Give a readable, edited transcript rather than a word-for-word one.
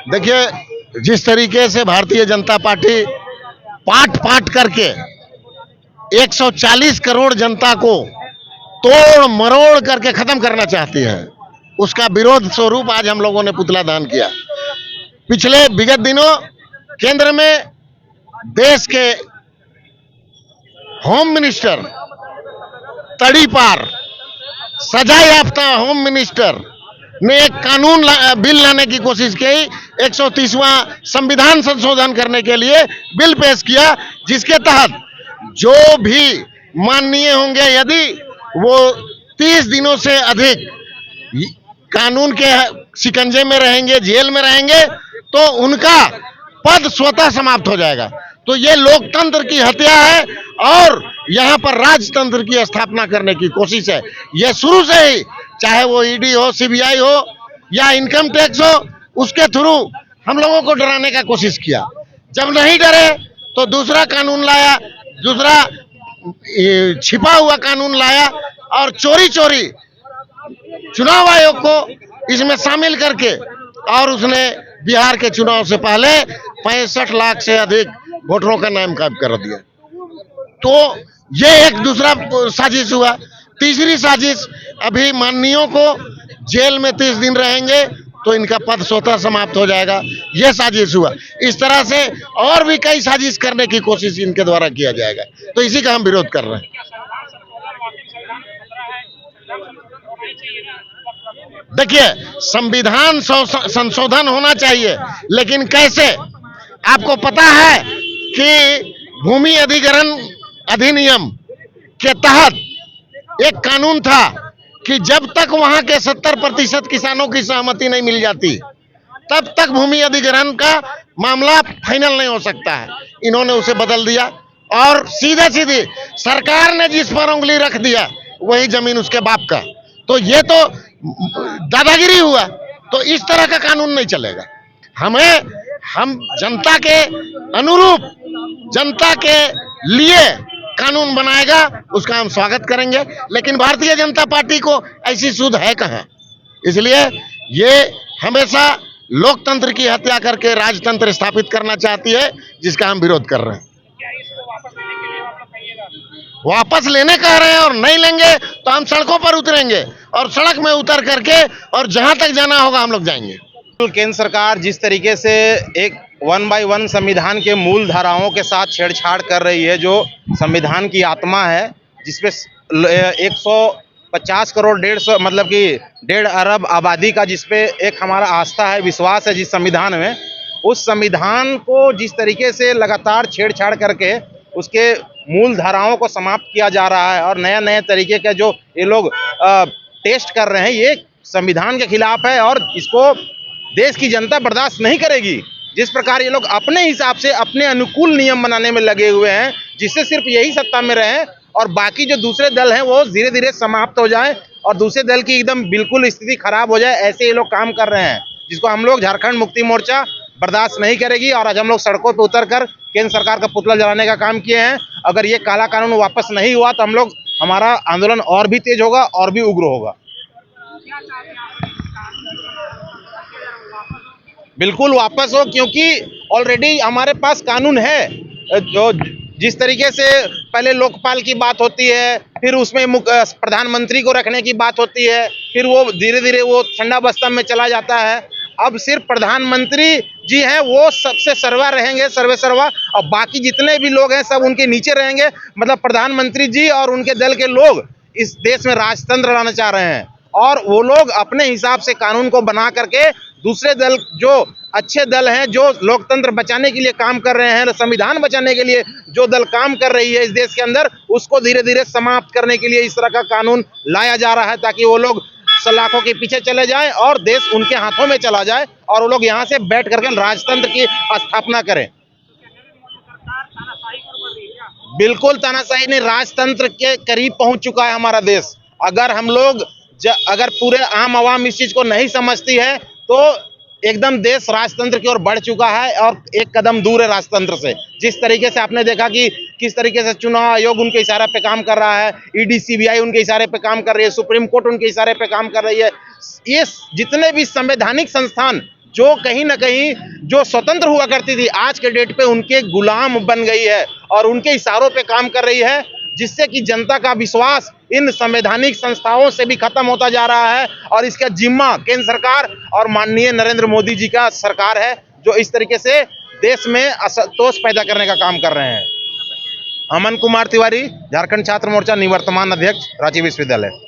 देखिए, जिस तरीके से भारतीय जनता पार्टी पाट पाट करके 140 करोड़ जनता को तोड़ मरोड़ करके खत्म करना चाहती है, उसका विरोध स्वरूप आज हम लोगों ने पुतला दान किया। पिछले विगत दिनों केंद्र में देश के होम मिनिस्टर, तड़ीपार सजा याफ्ता होम मिनिस्टर ने एक बिल लाने की कोशिश की, 130वां संविधान संशोधन करने के लिए बिल पेश किया, जिसके तहत जो भी माननीय होंगे, यदि वो 30 दिनों से अधिक कानून के शिकंजे में रहेंगे, जेल में रहेंगे, तो उनका पद स्वतः समाप्त हो जाएगा। तो ये लोकतंत्र की हत्या है और यहाँ पर राजतंत्र की स्थापना करने की कोशिश है। यह शुरू से ही, चाहे वो ईडी हो, सीबीआई हो या इनकम टैक्स हो, उसके थ्रू हम लोगों को डराने का कोशिश किया। जब नहीं डरे तो दूसरा कानून लाया, दूसरा छिपा हुआ कानून लाया और चोरी चोरी चुनाव आयोग को इसमें शामिल करके, और उसने बिहार के चुनाव से पहले 65 लाख से अधिक वोटरों का नाम कायम कर दिया। तो ये एक दूसरा साजिश हुआ। तीसरी साजिश, अभी माननीयों को जेल में 30 दिन रहेंगे तो इनका पद स्वतः समाप्त हो जाएगा, यह साजिश हुआ। इस तरह से और भी कई साजिश करने की कोशिश इनके द्वारा किया जाएगा, तो इसी का हम विरोध कर रहे हैं। देखिए, संविधान संशोधन होना चाहिए, लेकिन कैसे? आपको पता है कि भूमि अधिग्रहण अधिनियम के तहत एक कानून था कि जब तक वहां के 70% किसानों की सहमति नहीं मिल जाती, तब तक भूमि अधिग्रहण का मामला फाइनल नहीं हो सकता है। इन्होंने उसे बदल दिया और सीधे सीधे सरकार ने जिस पर उंगली रख दिया वही जमीन उसके बाप का। तो ये तो दादागिरी हुआ। तो इस तरह का कानून नहीं चलेगा। हम जनता के अनुरूप, जनता के लिए कानून बनाएगा, उसका हम स्वागत करेंगे। लेकिन भारतीय जनता पार्टी को ऐसी सूझ है कहां? इसलिए ये हमेशा लोकतंत्र की हत्या करके राजतंत्र स्थापित करना चाहती है, जिसका हम विरोध कर रहे हैं। वापस लेने कह रहे हैं और नहीं लेंगे तो हम सड़कों पर उतरेंगे और सड़क में उतर करके और जहां तक जाना होगा हम लोग जाएंगे। केंद्र सरकार जिस तरीके से एक 1 बाय 1 संविधान के मूल धाराओं के साथ छेड़छाड़ कर रही है, जो संविधान की आत्मा है, जिसपे 150 करोड़ 150 मतलब कि 1.5 अरब आबादी का जिसपे एक हमारा आस्था है, विश्वास है जिस संविधान में, उस संविधान को जिस तरीके से लगातार छेड़छाड़ करके उसके मूल धाराओं को समाप्त किया जा रहा है और नया नया तरीके का जो ये लोग टेस्ट कर रहे हैं, ये संविधान के खिलाफ है और इसको देश की जनता बर्दाश्त नहीं करेगी। जिस प्रकार ये लोग अपने हिसाब से अपने अनुकूल नियम बनाने में लगे हुए हैं, जिससे सिर्फ यही सत्ता में रहें और बाकी जो दूसरे दल हैं वो धीरे धीरे समाप्त हो जाए और दूसरे दल की एकदम बिल्कुल स्थिति खराब हो जाए, ऐसे ये लोग काम कर रहे हैं, जिसको हम लोग झारखंड मुक्ति मोर्चा बर्दाश्त नहीं करेगी। और आज हम लोग सड़कों पर उतर कर केंद्र सरकार का पुतला जलाने का काम किए हैं। अगर ये काला कानून वापस नहीं हुआ तो हमारा आंदोलन और भी तेज होगा और भी उग्र होगा। बिल्कुल वापस हो, क्योंकि ऑलरेडी हमारे पास कानून है। जो जिस तरीके से पहले लोकपाल की बात होती है, फिर उसमें प्रधानमंत्री को रखने की बात होती है, फिर वो धीरे धीरे वो ठंडा बस्ता में चला जाता है। अब सिर्फ प्रधानमंत्री जी हैं वो सबसे सर्वा रहेंगे, सर्वे सर्वा, और बाकी जितने भी लोग हैं सब उनके नीचे रहेंगे। मतलब प्रधानमंत्री जी और उनके दल के लोग इस देश में राजतंत्र लाना चाह रहे हैं और वो लोग अपने हिसाब से कानून को बना करके दूसरे दल, जो अच्छे दल हैं, जो लोकतंत्र बचाने के लिए काम कर रहे हैं, संविधान बचाने के लिए जो दल काम कर रही है इस देश के अंदर, उसको धीरे धीरे समाप्त करने के लिए इस तरह का कानून लाया जा रहा है, ताकि वो लोग सलाखों के पीछे चले जाएं और देश उनके हाथों में चला जाए और वो लोग यहाँ से बैठ करके राजतंत्र की स्थापना करें। बिल्कुल तानाशाही ने राजतंत्र के करीब पहुंच चुका है हमारा देश। अगर हम लोग अगर पूरे आम आवाम इस चीज को नहीं समझती है तो एकदम देश राजतंत्र की ओर बढ़ चुका है और एक कदम दूर है राजतंत्र से। जिस तरीके से आपने देखा कि किस तरीके से चुनाव आयोग उनके इशारे पे काम कर रहा है, ईडी सीबीआई उनके इशारे पे काम कर रही है, सुप्रीम कोर्ट उनके इशारे पे काम कर रही है। ये जितने भी संवैधानिक संस्थान जो कहीं ना कहीं जो स्वतंत्र हुआ करती थी, आज के डेट पे उनके गुलाम बन गई है और उनके इशारों पे काम कर रही है, जिससे कि जनता का विश्वास इन संवैधानिक संस्थाओं से भी खत्म होता जा रहा है। और इसका जिम्मा केंद्र सरकार और माननीय नरेंद्र मोदी जी का सरकार है, जो इस तरीके से देश में असंतोष पैदा करने का काम कर रहे हैं। अमन कुमार तिवारी, झारखंड छात्र मोर्चा निवर्तमान अध्यक्ष, रांची विश्वविद्यालय।